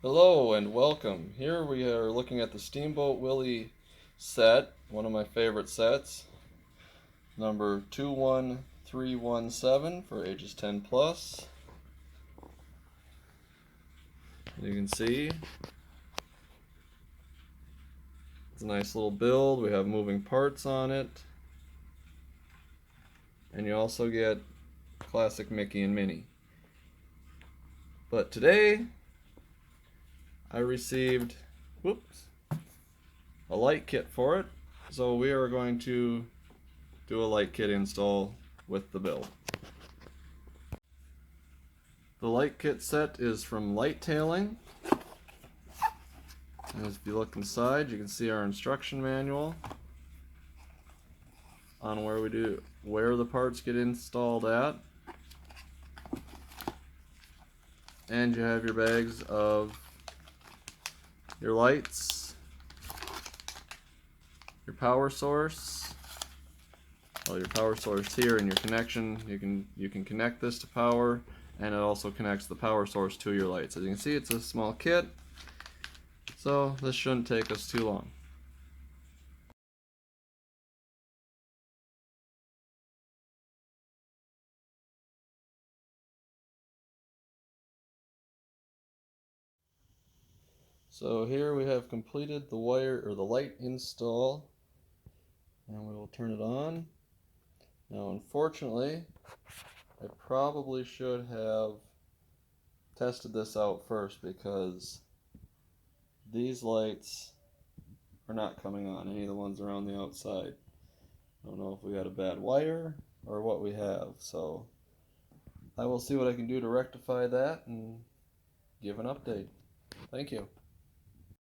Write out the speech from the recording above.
Hello and welcome. Here we are looking at the Steamboat Willie set, one of my favorite sets, number 21317 for ages 10 plus. You can see it's a nice little build. We have moving parts on it, and you also get classic Mickey and Minnie. But today I received a light kit for it, so we are going to do a light kit install with the build. The light kit set is from Light Tailing. As if you look inside, you can see our instruction manual on where the parts get installed at. And you have your bags of your lights, your power source. Well, your power source here and your connection. You can connect this to power, and it also connects the power source to your lights. As you can see, it's a small kit, so this shouldn't take us too long. So here we have completed the light install, and we will turn it on. Now, unfortunately, I probably should have tested this out first because these lights are not coming on, any of the ones around the outside. I don't know if we got a bad wire or what we have, so I will see what I can do to rectify that and give an update. Thank you.